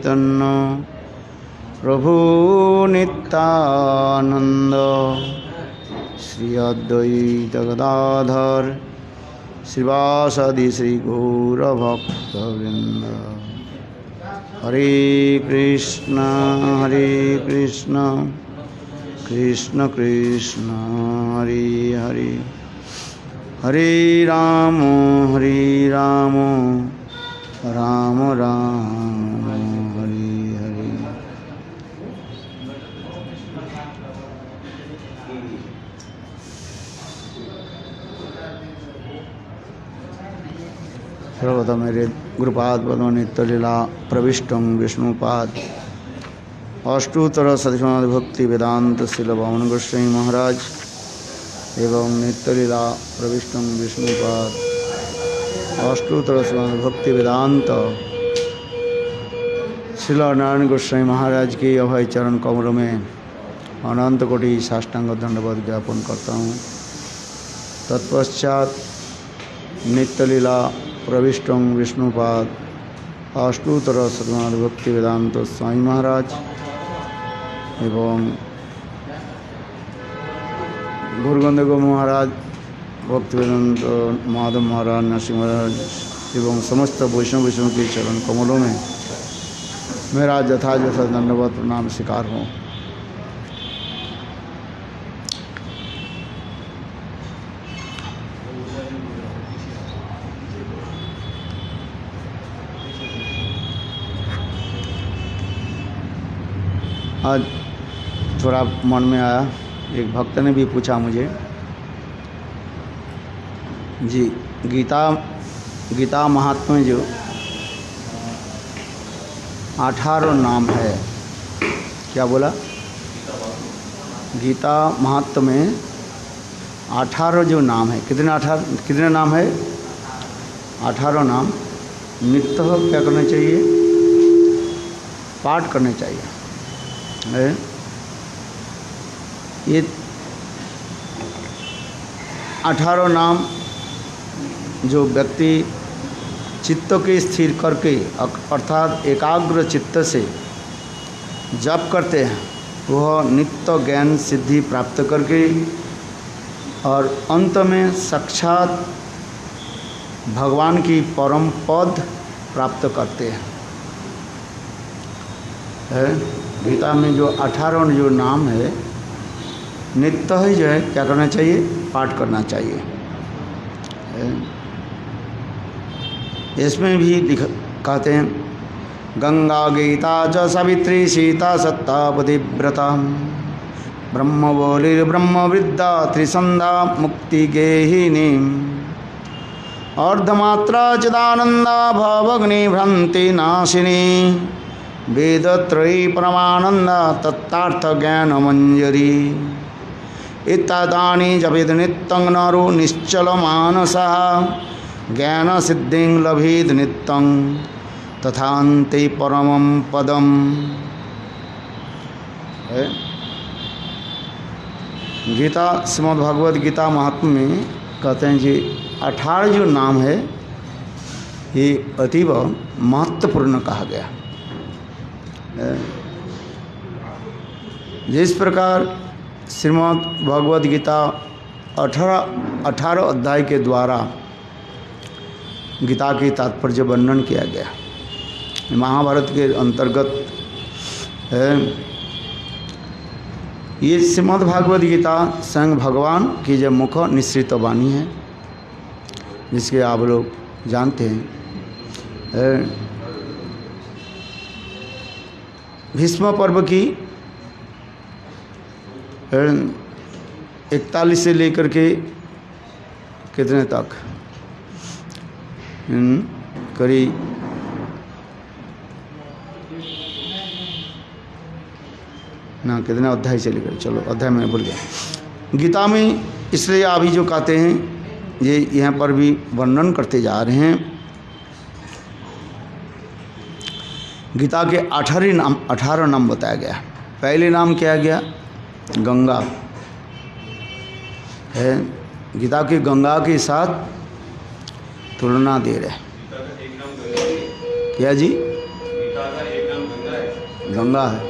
चैतन्य प्रभु नित्यानंद श्री अद्वैत गदाधर श्रीवासादि श्री गौरभक्तवृंद। हरे कृष्ण कृष्ण कृष्ण हरे हरे, हरे राम राम राम हरे हरे। सर्वदा मेरे गुरुपाद पद्म नित्य लीला प्रविष्टं विष्णुपाद अष्टोत्तर सतीश्वनाथ भक्ति वेदांत शिल वामन गोस्वामी महाराज एवं नित्य लीला प्रविष्टं विष्णुपाद अष्टोत्तर भक्ति वेदांत शिल नारायण गोस्वामी महाराज के अभय चरण कमलों में अनंत कोटि साष्टांग दंडवत ज्ञापन करता हूँ। तत्पश्चात नित्य लीला प्रविष्टं विष्णुपाद अष्टोत्तर सतनाथ भक्ति वेदांत स्वामी महाराज एवं गुरुगंधगो महाराज भक्ति वेदांत माधव महाराज नरसिंह महाराज एवं समस्त वैष्णव के चरण कमलों में मेरा यथायथ दंडवत प्रणाम स्वीकार हो। आज थोड़ा मन में आया, एक भक्त ने भी पूछा मुझे जी गीता महात्म्य में जो 18 नाम है, क्या बोला? गीता महात्म्य में 18 जो नाम है, कितने नाम है? 18 नाम नित्य क्या करना चाहिए? पाठ करने चाहिए। ये 18 नाम जो व्यक्ति चित्त के स्थिर करके अर्थात एकाग्र चित्त से जप करते हैं, वह नित्य ज्ञान सिद्धि प्राप्त करके और अंत में साक्षात भगवान की परम पद प्राप्त करते हैं। गीता में जो 18 जो नाम है नित्य ही जो है क्या करना चाहिए? पाठ करना चाहिए। इसमें भी कहते हैं गंगा गीता च सावित्री सीता सत्ता पतिव्रता ब्रह्मबोलिर ब्रह्मवृद्धा त्रिसंधा मुक्ति गेहिनी अर्धमात्रा चिदानंदा भवग्नि भ्रांति नाशिनी वेदत्रयी परमानंदा तत्तार्थ ज्ञान मंजरी इत्यादानि जपेद नित्यं नरो निश्चल मानसः ज्ञान सिद्धिं लभेद नित्यं तथान्ते परमं पदम। गीता श्रीमद्भगवद गीता महात्म्य में कहते हैं जी 18 जो नाम है ये अतीव महत्वपूर्ण कहा गया। जिस प्रकार श्रीमद् भगवद गीता 18 अध्याय के द्वारा गीता के तात्पर्य वर्णन किया गया, महाभारत के अंतर्गत है। ये श्रीमद् भगवद गीता स्वयं भगवान की जो मुख निश्रित वाणी है, जिसके आप लोग जानते हैं। भीष्म पर्व की 41 से लेकर के कितने तक करीब ना कितने अध्याय से लेकर, चलो अध्याय में भूल गया। गीता में इसलिए अभी जो कहते हैं ये यहाँ पर भी वर्णन करते जा रहे हैं। गीता के 18 नाम बताया गया। पहले नाम क्या गया? गंगा है। गीता की गंगा के साथ तुलना दे रहे। क्या जी? गीता का एक नाम गंगा है।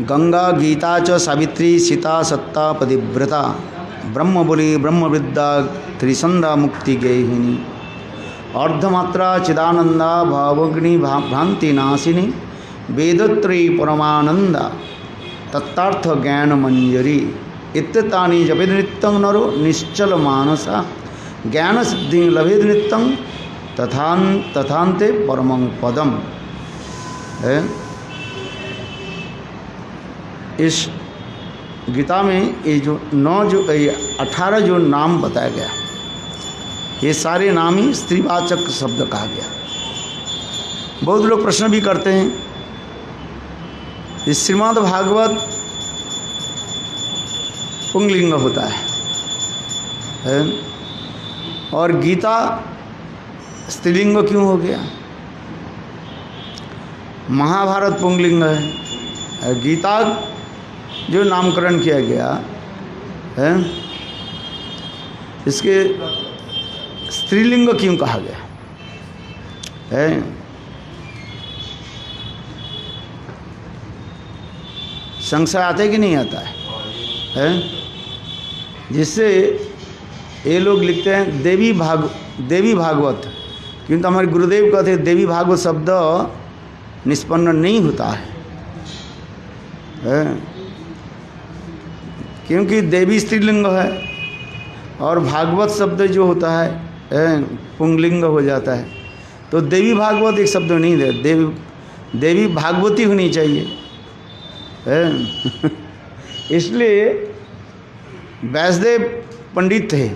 गंगा गीता च सावित्री सीता सत्ता पतिव्रता ब्रह्म बोली ब्रह्म विद्या त्रिसंधा मुक्ति गेहिनी अर्धमात्रा चिदानंदा भावग्नि भ्रांति नाशिनी वेदत्रयी परमानंदा तत्तार्थ ज्ञान मंजरी इत्तानि जपेद नित्यं नरो निश्चल मानसा ज्ञान सिद्धि लभेद नित्यं तथान्ते परमं पदम। इस गीता में ये जो 18 जो नाम बताया गया, ये सारे नाम ही स्त्रीवाचक शब्द कहा गया। बहुत लोग प्रश्न भी करते हैं, इस श्रीमद् भागवत पुंगलिंग होता है और गीता स्त्रीलिंग क्यों हो गया? महाभारत पुंगलिंग है, गीता जो नामकरण किया गया है इसके स्त्रीलिंग क्यों कहा गया है? संशय आता है कि नहीं आता है? जिससे ये लोग लिखते हैं देवी भागवत, किंतु हमारे गुरुदेव कहते हैं देवी भागवत शब्द निष्पन्न नहीं होता है, क्योंकि देवी स्त्रीलिंग है और भागवत शब्द जो होता है पुंगलिंग हो जाता है। तो देवी भागवत एक शब्द नहीं दे, देवी भागवती होनी चाहिए। इसलिए व्यासदेव पंडित थे,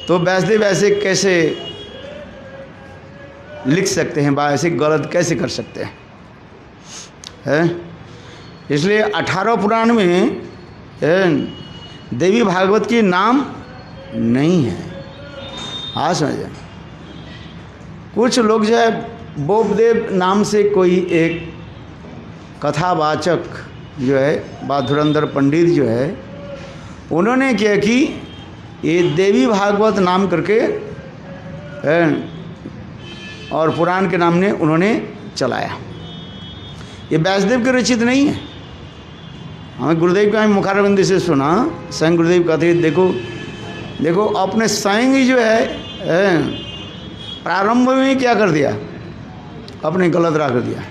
तो व्यासदेव ऐसे कैसे लिख सकते हैं, ऐसे गलत कैसे कर सकते हैं? इसलिए 18 पुराण में देवी भागवत की नाम नहीं है। हाँ समझे, कुछ लोग जो है बोपदेव नाम से कोई एक कथावाचक जो है बाधुरंदर पंडित जो है, उन्होंने क्या कि ये देवी भागवत नाम करके और पुराण के नाम ने उन्होंने चलाया। ये व्यासदेव के रचित नहीं है। हमें गुरुदेव का मुखारबिंद से सुना, स्वयं गुरुदेव कहते देखो अपने स्वयं ही जो है प्रारंभ में क्या कर दिया, अपने गलत रख दिया।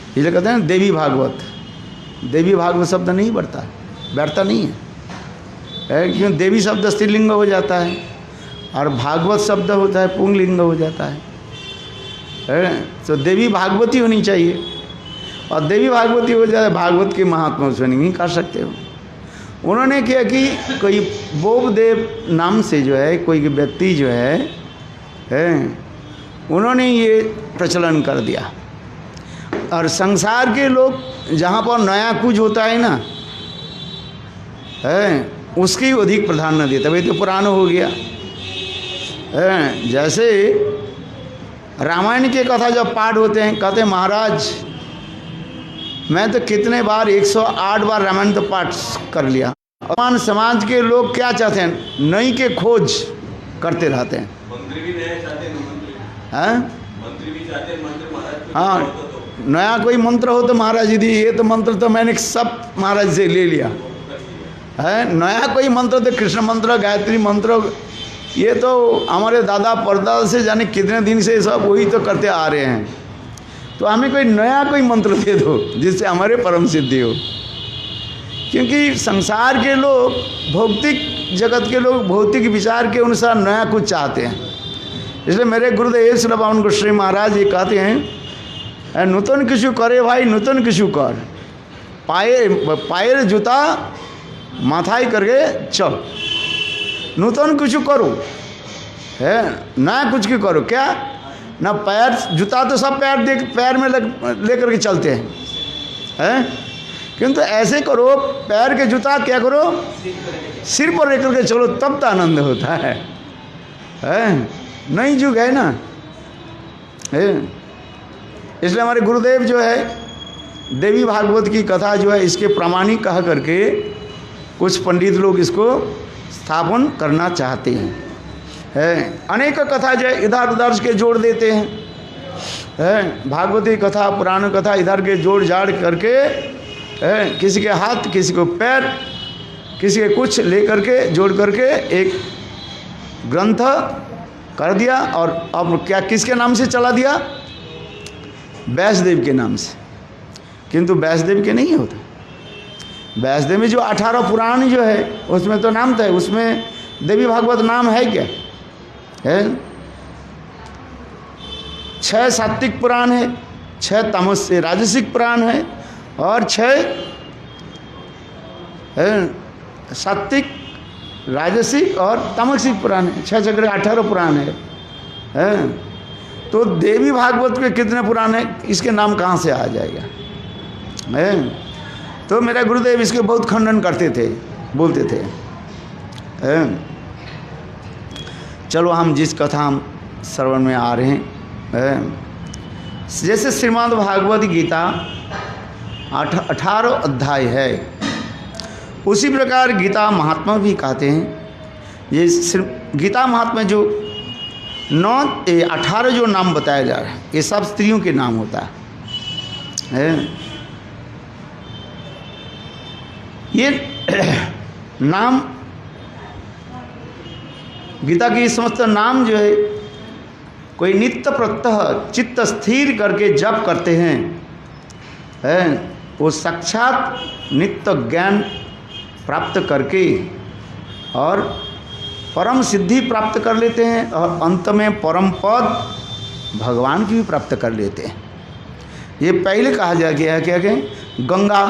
इसलिए कहते हैं देवी भागवत शब्द नहीं बैठता नहीं है, क्यों? देवी शब्द स्त्रीलिंग हो जाता है और भागवत शब्द होता है पुंगलिंग हो जाता है। तो देवी भागवती होनी चाहिए, और देवी भागवती हो जाए भागवत के महात्मा से नहीं कर सकते हो। उन्होंने क्या कि कोई बोपदेव नाम से जो है कोई व्यक्ति जो है उन्होंने ये प्रचलन कर दिया। और संसार के लोग जहाँ पर नया कुछ होता है ना उसकी अधिक प्राधान्य देता है। तो पुराना हो गया, जैसे रामायण के कथा जब पाठ होते हैं, कहते हैं महाराज मैं तो कितने बार 108 बार रामायण तो पाठ कर लिया। वर्तमान समाज के लोग क्या चाहते हैं, नई के खोज करते रहते हैं। मंत्री भी नया चाहते हैं, मंत्री भी चाहते हैं मंत्र महाराज। हाँ, नया कोई मंत्र हो तो महाराज जी ये तो मंत्र तो मैंने सब महाराज से ले लिया है। नया कोई मंत्र तो कृष्ण मंत्र, गायत्री मंत्र, ये तो हमारे दादा परदादा से जाने कितने दिन से सब वही तो करते आ रहे हैं। तो हमें कोई नया कोई मंत्र दे दो जिससे हमारे परम सिद्धि हो। क्योंकि संसार के लोग, भौतिक जगत के लोग भौतिक विचार के अनुसार नया कुछ चाहते हैं। इसलिए मेरे गुरुदेव श्री बावन गोस्वामी महाराज ये कहते हैं नूतन किशु करे भाई नूतन किशु कर, पायर जूता माथाई करके चल। नूतन कुछ करो है, नया कुछ की करो। क्या ना, पैर जूता तो सब पैर में लेकर के चलते हैं, किंतु ऐसे करो पैर के जूता क्या करो, सिर पर लेकर के चलो, तब तो आनंद होता है। नई युग है ना, इसलिए हमारे गुरुदेव जो है देवी भागवत की कथा जो है इसके प्रामाणिक कह करके कुछ पंडित लोग इसको स्थापन करना चाहते हैं। अनेक कथा जो है इधर उधर के जोड़ देते हैं। है भागवती कथा पुराण कथा इधर के जोड़ जाड़ करके है, किसी के हाथ किसी को पैर किसी के कुछ ले करके जोड़ करके एक ग्रंथ कर दिया। और अब क्या किसके नाम से चला दिया? व्यासदेव के नाम से। किंतु व्यासदेव के नहीं होता। व्यासदेव में जो 18 पुराण जो है उसमें तो नाम था, उसमें देवी भागवत नाम है क्या? है 6 सात्विक पुराण है, 6 तामस से राजसिक पुराण है और 6 सात्विक राजसिक और तामसिक पुराण है। 6 जगह 18 पुराण है। तो देवी भागवत के कितने पुराण है, इसके नाम कहाँ से आ जाएगा? है तो मेरा गुरुदेव इसके बहुत खंडन करते थे, बोलते थे। चलो हम जिस कथा हम श्रवण में आ रहे हैं, जैसे श्रीमद् भागवत गीता 18 अध्याय है, उसी प्रकार गीता महात्मा भी कहते हैं। ये गीता महात्मा जो 18 जो नाम बताया जा रहा है ये सब स्त्रियों के नाम होता है। ये नाम गीता की समस्त नाम जो है कोई नित्य प्रत्यह चित्त स्थिर करके जप करते हैं, वो साक्षात नित्य ज्ञान प्राप्त करके और परम सिद्धि प्राप्त कर लेते हैं और अंत में परम पद भगवान की भी प्राप्त कर लेते हैं। ये पहले कहा जा गया है क्या कि गंगा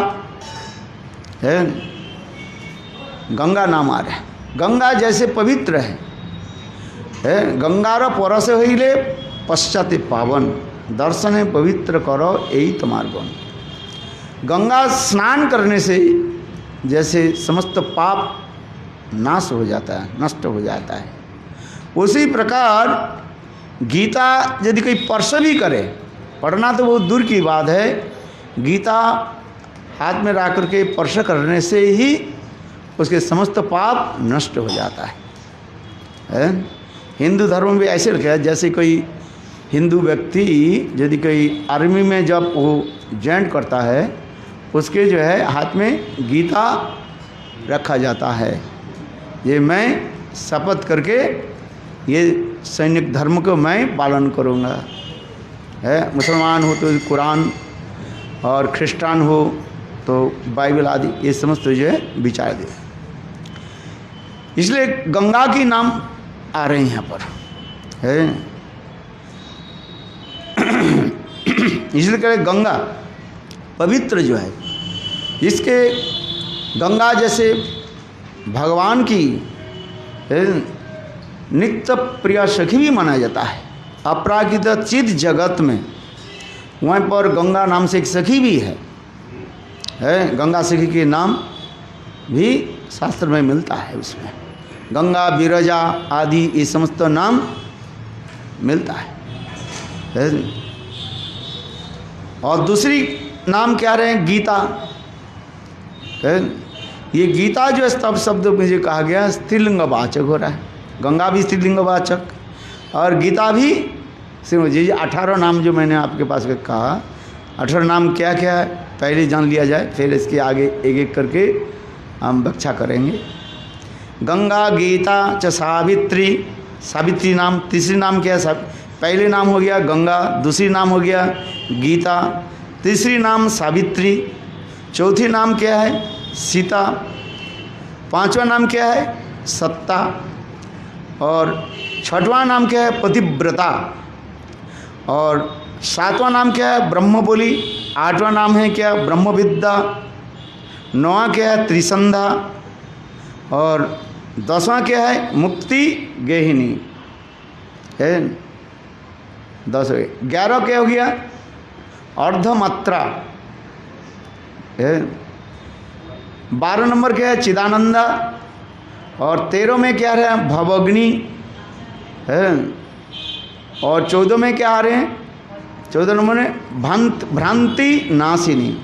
है, गंगा नाम आ रहा है। गंगा जैसे पवित्र है, गंगार परस होइले पश्चाते पावन दर्शन पवित्र करो यही तुम्हार गुण। गंगा स्नान करने से जैसे समस्त पाप नाश हो जाता है, नष्ट हो जाता है, उसी प्रकार गीता यदि कोई स्पर्श भी करे, पढ़ना तो बहुत दूर की बात है, गीता हाथ में रख करके स्पर्श करने से ही उसके समस्त पाप नष्ट हो जाता है। हिंदू धर्म में भी ऐसे रखा है, जैसे कोई हिंदू व्यक्ति यदि कोई आर्मी में जब वो ज्वाइन करता है, उसके जो है हाथ में गीता रखा जाता है। ये मैं शपथ करके ये सैनिक धर्म को मैं पालन करूँगा। मुसलमान हो तो कुरान और ख्रिस्टान हो तो बाइबल आदि ये समस्त जो है विचार दे। इसलिए गंगा की नाम आ रहे हैं यहाँ पर है। इसलिए कह रहे गंगा पवित्र जो है, इसके गंगा जैसे भगवान की नित्य प्रिय सखी भी माना जाता है। अपराकृत चिद जगत में वहाँ पर गंगा नाम से एक सखी भी है। गंगा सखी के नाम भी शास्त्र में मिलता है। उसमें गंगा विरजा आदि ये समस्त नाम मिलता है। और दूसरी नाम क्या रहे गीता। ये गीता जो स्तव शब्द में जो कहा गया स्त्रीलिंग वाचक हो रहा है। गंगा भी स्त्रीलिंग वाचक और गीता भी। सुनो जी 18 नाम जो मैंने आपके पास कहा, 18 नाम क्या क्या है पहले जान लिया जाए, फिर इसके आगे एक एक करके हम व्याख्या करेंगे। गंगा गीता च सावित्री, सावित्री नाम। तीसरी नाम क्या है? पहले नाम हो गया गंगा, दूसरी नाम हो गया गीता, तीसरी नाम सावित्री, चौथी नाम क्या है? सीता, पांचवा नाम क्या है? सत्ता, और छठवां नाम क्या है? पतिव्रता, और सातवां नाम क्या है? ब्रह्मबोली, आठवां नाम है क्या? ब्रह्मविद्या, नौवां क्या है? त्रिसंधा, और 10वां क्या है? मुक्ति गेहिनी है। 10 हो गए। 11 क्या हो गया? अर्धमात्रा है। 12 नंबर क्या है? चिदानंदा, और 13 में क्या है? भवग्नि है, और 14 में क्या आ रहे हैं? 14 नंबर में भ्रांति नाशिनी,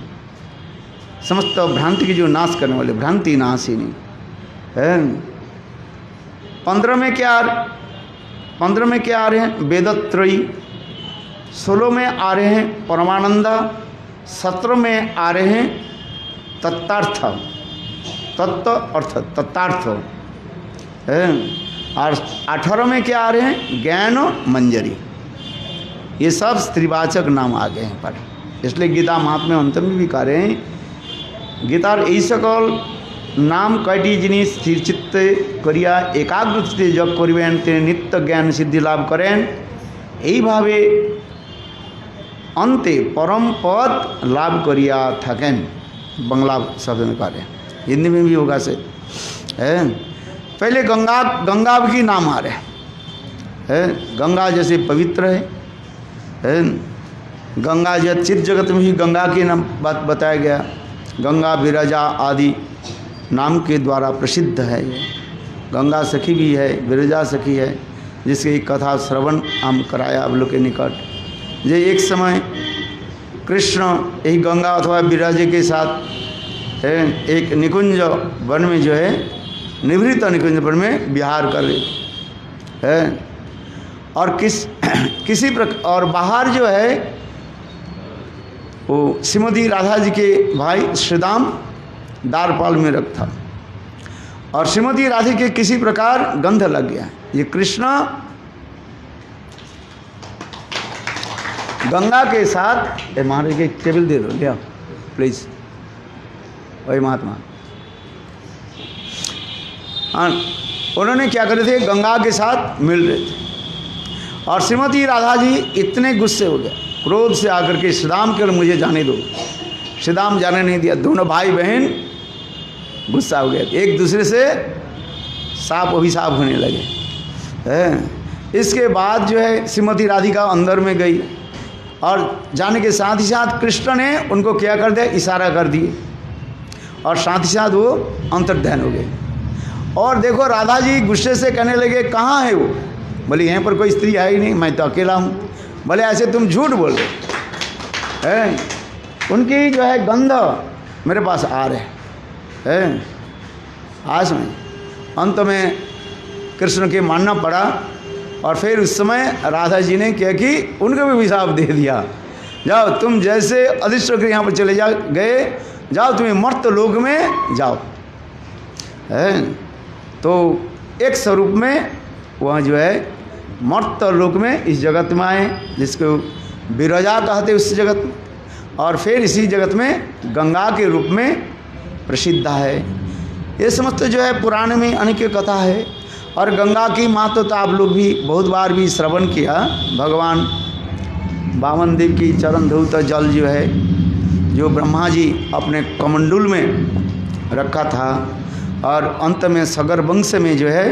समस्त भ्रांति की जो नाश करने वाले भ्रांति नाशिनी है। 15 में क्या 15 में क्या आ रहे हैं? वेदत्रयी 16 में आ रहे हैं परमानंद, 17 में आ रहे हैं तत्तार्थ, तत्व अर्थ तत्तार्थ, और 18 में क्या आ रहे हैं ज्ञान मंजरी। ये सब स्त्रीवाचक नाम आ गए हैं पर, इसलिए गीता महात्म्य अंत में भी कह रहे हैं गीतार এই সকল नाम कयटी जिनिस स्थिर चित्ते करिया एकाग्र चित्ते जप करिबेन তিনি नित्य ज्ञान सिद्धि लाभ करें। এইভাবে अंते परम पद लाभ करिया थकें। बंगला शब्द में करें, हिंदी में भी होगा से है। पहले गंगा की नाम आ रहे है। गंगा जैसे पवित्र है। गंगा चित जगत में भी गंगा की नाम बात बताया गया। गंगा विरजा आदि नाम के द्वारा प्रसिद्ध है। ये गंगा सखी भी है, विरजा सखी है, जिसकी कथा श्रवण हम कराया आप लोग के निकट। जे एक समय कृष्ण यही गंगा अथवा विराजे के साथ एक निकुंज वन में जो है निवृत्त निकुंज वन में विहार कर रहे है। और किसी प्रकार और बाहर जो है वो श्रीमती राधा जी के भाई श्रीदाम द्वारपाल में रखा, और श्रीमती राधा के किसी प्रकार गंध लग गया। ये कृष्ण गंगा के साथ महाराज के टेबल दे दो लिया प्लीज, वही महात्मा। उन्होंने क्या करे थे, गंगा के साथ मिल रहे थे, और श्रीमती राधा जी इतने गुस्से हो गए, क्रोध से आकर के श्रीदाम केवल मुझे जाने दो। श्रीदाम जाने नहीं दिया। दोनों भाई बहन गुस्सा हो गए, एक दूसरे से साप अभिशाप होने लगे। इसके बाद जो है श्रीमती राधिका अंदर में गई, और जाने के साथ ही साथ कृष्ण ने उनको क्या कर दिया, इशारा कर दिए, और साथ ही साथ वो अंतर्ध्यान हो गए। और देखो राधा जी गुस्से से कहने लगे कहाँ है वो? बोले यहाँ पर कोई स्त्री है ही नहीं, मैं तो अकेला हूँ। बोले ऐसे तुम झूठ बोल रहे हैं। उनकी जो है गंध मेरे पास आ रहे हैं। आज में अंत में कृष्ण के मानना पड़ा, और फिर उस समय राधा जी ने क्या कि उनको भी विशाप दे दिया, जाओ तुम जैसे अधिष्ठ के यहाँ पर चले गए, जाओ तुम्हें मर्त लोक में जाओ। है तो एक स्वरूप में वह जो है मर्त लोक में इस जगत में आए, जिसको विरजा कहते उस जगत में, और फिर इसी जगत में गंगा के रूप में प्रसिद्ध है। ये समस्त जो है पुराण में अनेक कथा है। और गंगा की महत्व तो आप लोग भी बहुत बार भी श्रवण किया। भगवान वामन देव की चरण धौत जल जो है, जो ब्रह्मा जी अपने कमंडूल में रखा था, और अंत में सगर वंश में जो है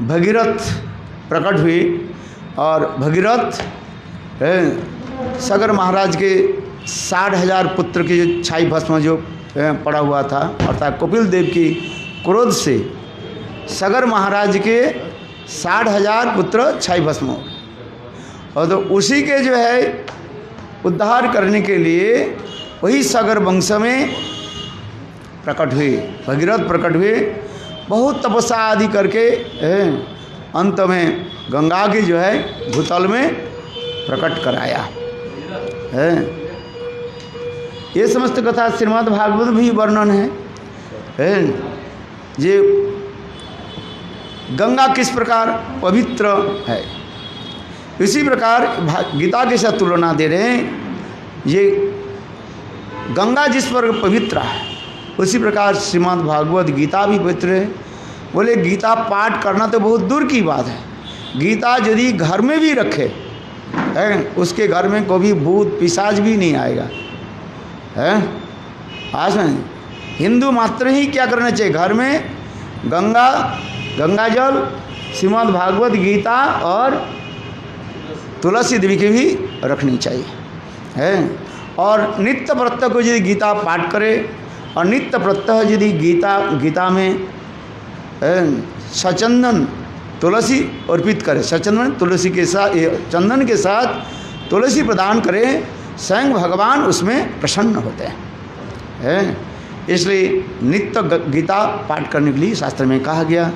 भगीरथ प्रकट हुए, और भगीरथ सगर महाराज के 60,000 पुत्र की जो छाई भस्म जो पड़ा हुआ था, अर्थात कपिल देव की क्रोध से सगर महाराज के 60,000 पुत्र छाई भस्म हो, और तो उसी के जो है उद्धार करने के लिए वही सगर वंश में प्रकट हुए, भगीरथ प्रकट हुए। बहुत तपस्या आदि करके अंत में गंगा की जो है भूतल में प्रकट कराया है। ये समस्त कथा श्रीमद् भागवत भी वर्णन है। ये गंगा किस प्रकार पवित्र है, इसी प्रकार गीता के साथ तुलना दे रहे हैं। ये गंगा जिस पर पवित्र है, उसी प्रकार श्रीमद् भागवत गीता भी पवित्र है। बोले गीता पाठ करना तो बहुत दूर की बात है, गीता यदि घर में भी रखे है, उसके घर में कोई भूत पिशाच भी नहीं आएगा है। आज में हिंदू मात्र ही क्या करना चाहिए, घर में गंगा जल, श्रीमद् भागवत गीता और तुलसी देवी की भी रखनी चाहिए है। और नित्य प्रत्यह को यदि गीता पाठ करे, और नित्य प्रत्यह यदि गीता में सचंदन तुलसी अर्पित करे, सचंदन तुलसी के साथ, चंदन के साथ तुलसी प्रदान करें, स्वयं भगवान उसमें प्रसन्न होते हैं। इसलिए नित्य गीता पाठ करने के लिए शास्त्र में कहा गया।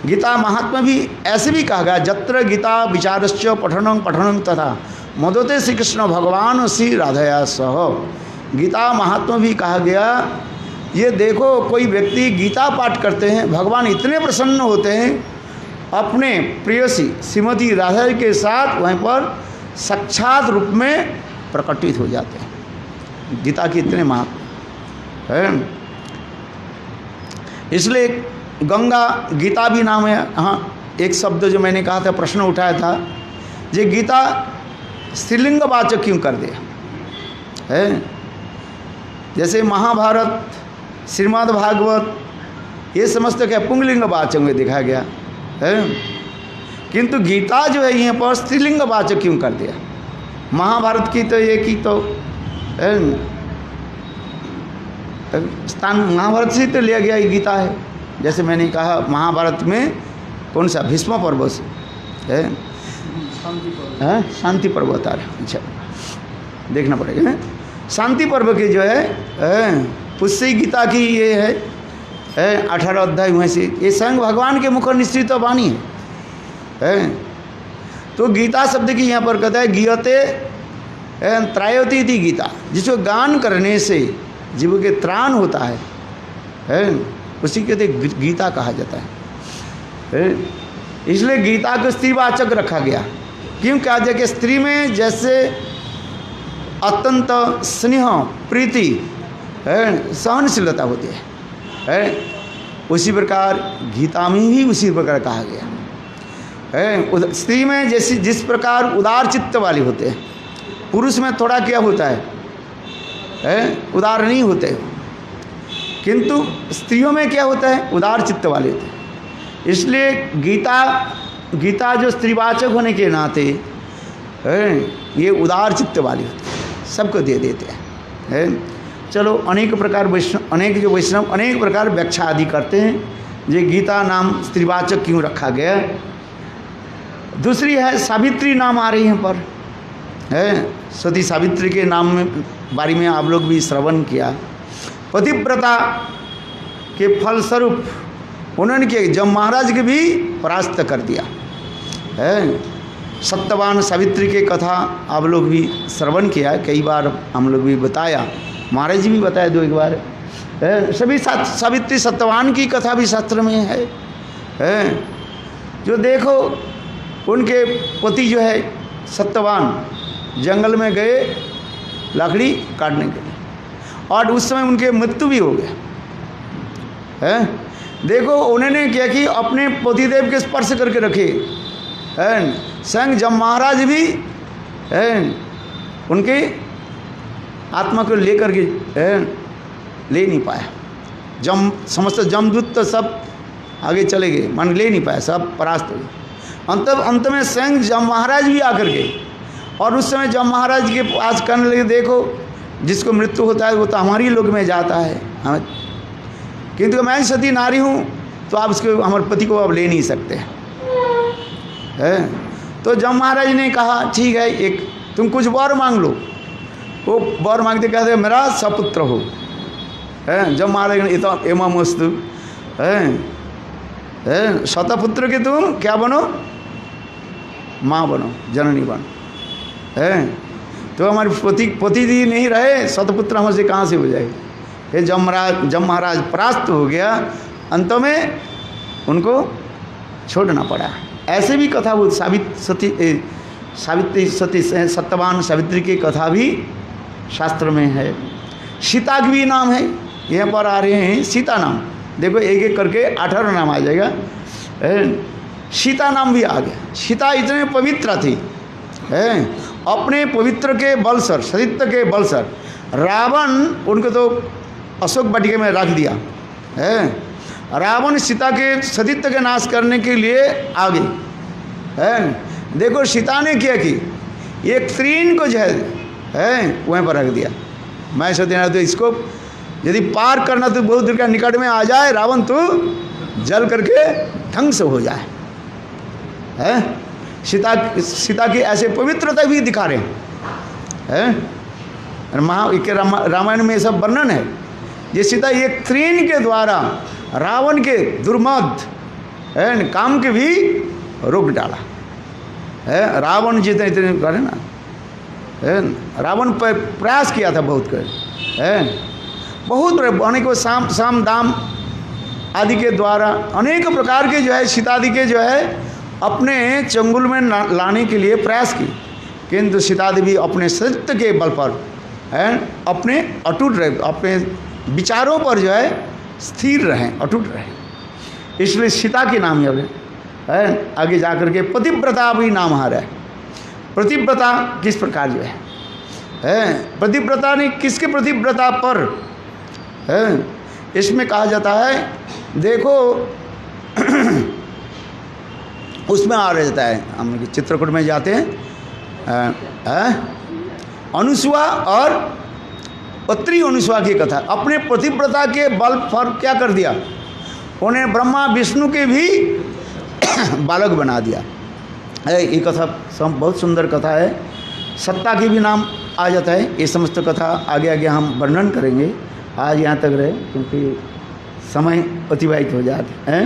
गीता महात्मा भी ऐसे भी कहा गया, जत्र गीता विचारश्च पठनं पठनं तथा मदोते श्री कृष्ण भगवान श्री राधया सह। गीता महात्मा भी कहा गया, ये देखो कोई व्यक्ति गीता पाठ करते हैं, भगवान इतने प्रसन्न होते हैं, अपने प्रेयसी श्रीमती राधा के साथ वहीं पर साक्षात रूप में प्रकटित हो जाते हैं। गीता के इतने महात्मा है। इसलिए गंगा गीता भी नाम है। हाँ, एक शब्द जो मैंने कहा था, प्रश्न उठाया था, ये गीता स्त्रीलिंग वाचक क्यों कर दिया है? जैसे महाभारत, श्रीमद् भागवत, ये समस्त क्या पुंगलिंग वाचक में दिखाया गया है, किंतु गीता जो है यहाँ पर स्त्रीलिंग वाचक क्यों कर दिया? महाभारत की तो एक ही तो स्थान महाभारत से तो लिया गया ये गीता है। जैसे मैंने कहा, महाभारत में कौन सा भीष्म पर्व से है, शांति पर्व अवतार। अच्छा, देखना पड़ेगा। शांति पर्व के जो है उससे ही गीता की ये है 18 अध्याय में से, ये स्वयं भगवान के मुख निश्चित वाणी है। तो गीता शब्द की यहाँ पर कहता है गीयते त्रायती थी गीता, जिसको गान करने से जीव के त्राण होता है उसी कहते गीता कहा जाता है। इसलिए गीता को स्त्रीवाचक रखा गया। क्यों कहा जाए कि स्त्री में जैसे अत्यंत स्नेह प्रीति सहनशीलता होती है, उसी प्रकार गीता में भी उसी प्रकार कहा गया है। स्त्री में जैसी जिस प्रकार उदार चित्त वाली होते हैं, पुरुष में थोड़ा क्या होता है उदार नहीं होते, किंतु स्त्रियों में क्या होता है, उदार चित्त वाले होते हैं। इसलिए गीता जो स्त्रीवाचक होने के नाते ये उदार चित्त वाली होती है, सबको दे देते हैं। चलो, अनेक प्रकार वैष्णव अनेक प्रकार व्याख्या आदि करते हैं, ये गीता नाम स्त्रीवाचक क्यों रखा गया। दूसरी है सावित्री नाम आ रही है पर सती सावित्री के नाम में बारे में आप लोग भी श्रवण किया। पतिव्रता के फलस्वरूप उन्होंने किया, जब महाराज के भी परास्त कर दिया है। सत्यवान सावित्री के कथा आप लोग भी श्रवण किया, कई बार हम लोग भी बताया, महाराज जी भी बताया 2-1 बार। सभी सावित्री सत्यवान की कथा भी शास्त्र में है। जो देखो उनके पति जो है सत्यवान जंगल में गए लकड़ी काटने के लिए, और उस समय उनके मृत्यु भी हो गया है। देखो उन्होंने क्या कि अपने पतिदेव के स्पर्श करके रखे संग जब महाराज भी उनके आत्मा को लेकर के ले नहीं पाया। समस्त जमदूत तो सब आगे चले गए, मान ले नहीं पाया, सब परास्त हो गए। अंत में स्वयं जब महाराज भी आकर के, और उस समय जब महाराज के पास करने लगे, देखो जिसको मृत्यु होता है वो तो हमारी लोक में जाता है, किंतु मैं सती नारी हूँ तो आप उसको हमारे पति को अब ले नहीं सकते है। तो जब महाराज ने कहा ठीक है, एक तुम कुछ वर मांग लो, वो वर मांगते कहते मेरा सपुत्र हो है। जब महाराज ने एवं वस्तु है शतपुत्र के तुम क्या बनो, माँ बनो, जननी बनो है। तो हमारे पति जी नहीं रहे, शतपुत्र हमसे कहाँ से हो जाएगा। जब महाराज परास्त हो गया, अंत में उनको छोड़ना पड़ा। ऐसे भी कथा वो सावित्री सती सत्यवान सावित्री की कथा भी शास्त्र में है। सीता की भी नाम है, यहाँ पर आ रहे हैं सीता नाम, देखो एक एक करके 18 नाम आ जाएगा। सीता नाम भी आ गया। सीता इतने पवित्र थी अपने पवित्र के बलसर, सतीत्व के बलसर, रावण उनको तो अशोक वाटिका में रख दिया है। रावण सीता के सतीत्व के नाश करने के लिए आ गई है। देखो सीता ने क्या की, एक तीन को जो है वहीं पर रख दिया। मैं सोचना तो इसको यदि पार करना तो बहुत दूर का निकट में आ जाए, रावण तो जल करके ध्वंस हो जाए है। सीता की ऐसे पवित्रता भी दिखा रहे हैं। रामायण में ये सब वर्णन है। ये सीता एक तीन के द्वारा रावण के दुर्मद है, काम के भी रोक डाला है। रावण जितने इतने करे ना है, रावण पर प्रयास किया था बहुत कर है, बहुत अनेकों साम दाम आदि के द्वारा अनेक प्रकार के जो है सीतादि के जो है अपने चंगुल में लाने के लिए प्रयास की, किंतु सीता देवी अपने सत्य के बल पर है अपने अटूट रहे, अपने विचारों पर जो है स्थिर रहें, अटूट रहें। इसलिए सीता के नाम है आगे जाकर के पतिव्रता भी नाम आ रहा है। पतिव्रता किस प्रकार जो है पतिव्रता ने किसके पतिव्रता पर है, इसमें कहा जाता है देखो उसमें आ रहा जाता है, हम चित्रकूट में जाते हैं अनुसुआ और पत्री अनुसुआ की कथा, अपने पतिव्रता के बल पर क्या कर दिया, उन्हें ब्रह्मा विष्णु के भी बालक बना दिया है। ये कथा बहुत सुंदर कथा है, सत्ता की भी नाम आ जाता है। ये समस्त कथा आगे आगे हम वर्णन करेंगे, आज यहाँ तक रहे क्योंकि समय अतिवाहित हो जाते हैं।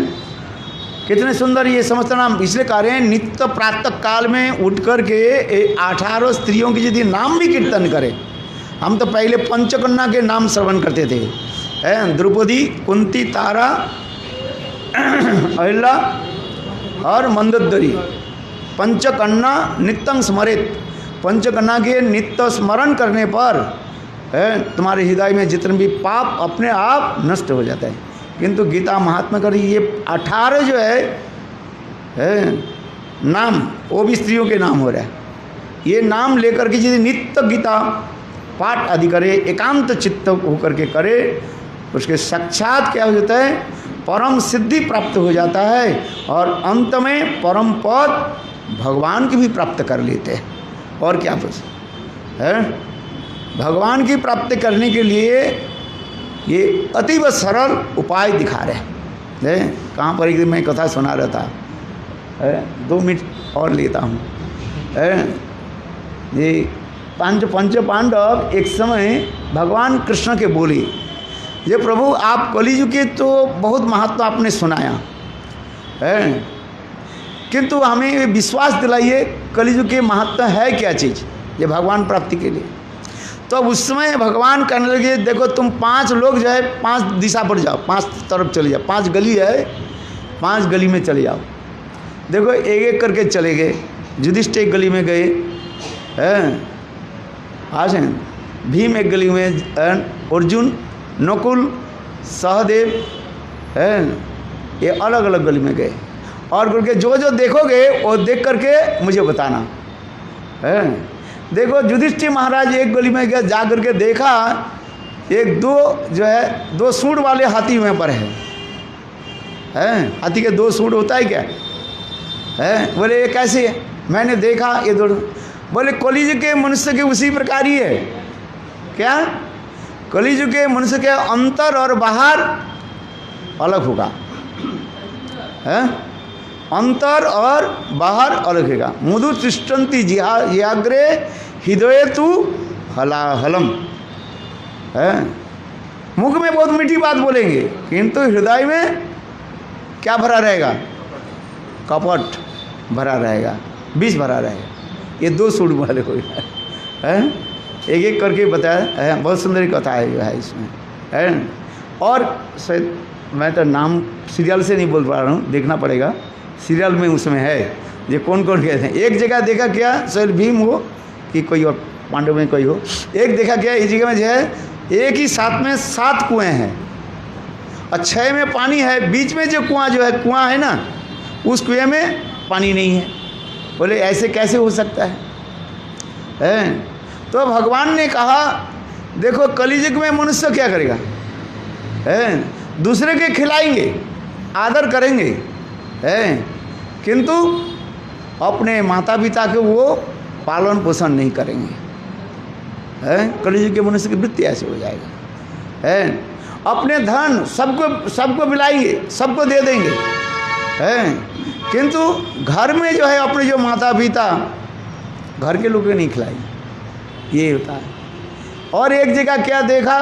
कितने सुंदर ये समस्त नाम इसलिए कह रहे हैं, नित्य प्रातः काल में उठ कर के 18 स्त्रियों की यदि नाम भी कीर्तन करें। हम तो पहले पंचकन्या के नाम श्रवण करते थे, द्रौपदी, कुंती, तारा, अहिल्या और मंदोदरी। पंचकन्या नित्यं स्मरेत, पंचकन्या के नित्य स्मरण करने पर तुम्हारे हृदय में जितने भी पाप अपने आप नष्ट हो जाता है। किंतु गीता महात्मा कर ये 18 जो है नाम वो भी स्त्रियों के नाम हो रहा है। ये नाम लेकर के यदि नित्य गीता पाठ आदि करे, एकांत चित्त होकर के करे, उसके साक्षात क्या हो जाता है, परम सिद्धि प्राप्त हो जाता है और अंत में परम पद भगवान की भी प्राप्त कर लेते हैं। और क्या है, भगवान की प्राप्ति करने के लिए ये अतीव सरल उपाय दिखा रहे हैं। कहाँ पर एक मैं कथा सुना रहा था, 2 मिनट और लेता हूँ। ये पंच पांडव एक समय भगवान कृष्ण के बोले, ये प्रभु आप कलियुग के तो बहुत महत्व आपने सुनाया है, किंतु हमें विश्वास दिलाइए कलियुग के महत्व है क्या चीज़ ये भगवान प्राप्ति के लिए। तो उस समय भगवान कहने लगे देखो तुम 5 लोग जो है 5 दिशा पर जाओ, 5 तरफ चले जाओ, 5 गली है, 5 गली में चले जाओ। देखो एक एक करके चले गए। युधिष्ठिर एक गली में गए, आज भीम एक गली में, अर्जुन, नकुल, सहदेव ये अलग अलग गली में गए। और करके जो जो देखोगे वो देख करके मुझे बताना है। देखो युधिष्ठिर महाराज एक गली में गए, जा करके देखा एक 2 जो है 2 सूंड वाले हाथी में पर है। हाथी के 2 सूंड होता है क्या है, बोले ये कैसे है, मैंने देखा ये 2, बोले कलियुग के मनुष्य के उसी प्रकार ही है। क्या कलियुग के मनुष्य के अंतर और बाहर अलग होगा, अंतर और बाहर अलग होगा। मधु तिष्ठन्ति जिहाग्रे हृदय तु हलाहलम है। मुख में बहुत मीठी बात बोलेंगे किंतु हृदय में क्या भरा रहेगा, कपट भरा रहेगा, विष भरा रहेगा। ये 2 सूड वाले हो गए, एक एक करके बताया। बहुत सुंदर कथा है इसमें है। और शायद मैं तो नाम सीरियल से नहीं बोल पा रहा हूँ, देखना पड़ेगा सीरियल में उसमें है ये कौन कौन गए थे। एक जगह देखा क्या, शायद भीम हो कि कोई और पांडव में कोई हो। एक देखा क्या, इस जगह में जो है एक ही साथ में 7 कुएँ हैं और 6 में पानी है, बीच में जो कुआँ जो है कुआँ है ना, उस कुएँ में पानी नहीं है। बोले ऐसे कैसे हो सकता है? तो भगवान ने कहा देखो कलियुग में मनुष्य क्या करेगा, दूसरे के खिलाएंगे, आदर करेंगे, किंतु अपने माता पिता के वो पालन पोषण नहीं करेंगे। कलियुग के मनुष्य की वृत्ति ऐसे हो जाएगा। अपने धन सबको मिलाएंगे, सबको दे देंगे, किंतु घर में जो है अपने जो माता पिता घर के लोग नहीं खिलाएंगे, ये होता है। और एक जगह क्या देखा,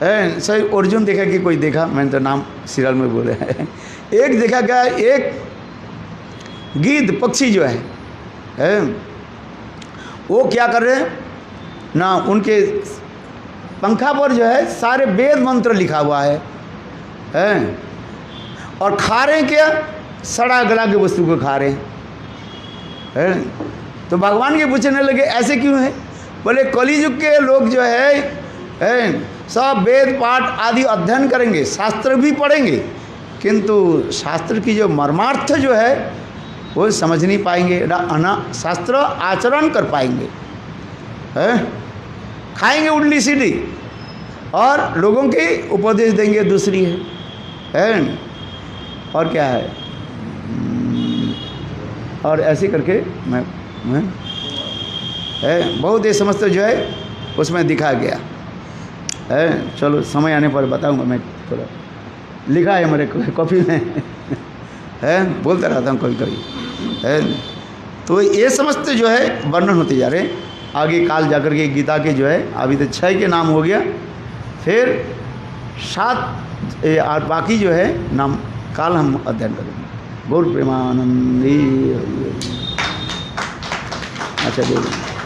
सही अर्जुन देखा कि कोई देखा, मैंने तो नाम सीरियल में बोले हैं एक देखा गया, एक गिद्ध पक्षी जो है वो क्या कर रहे हैं ना, उनके पंखा पर जो है सारे वेद मंत्र लिखा हुआ है और खा रहे हैं क्या, सड़ा गला के वस्तु को खा रहे हैं। तो भगवान के पूछने लगे ऐसे क्यों है? बोले कलियुग के लोग जो है सब वेद पाठ आदि अध्ययन करेंगे, शास्त्र भी पढ़ेंगे, किंतु शास्त्र की जो मर्मार्थ जो है वो समझ नहीं पाएंगे, ना शास्त्र आचरण कर पाएंगे। खाएंगे उल्टी सीधी और लोगों के उपदेश देंगे दूसरी है और क्या है, और ऐसे करके मैं बहुत ही समस्त जो है उसमें दिखा गया है। चलो समय आने पर बताऊंगा, मैं थोड़ा लिखा है मेरे कॉपी में बोलता रहता हूँ कभी कभी तो ये समस्त जो है वर्णन होते जा रहे हैं। आगे काल जाकर के गीता के जो है अभी तो 6 के नाम हो गया, फिर 7 और बाकी जो है नाम काल हम अध्ययन करेंगे। गौर प्रेमानंदी। अच्छा बोलो।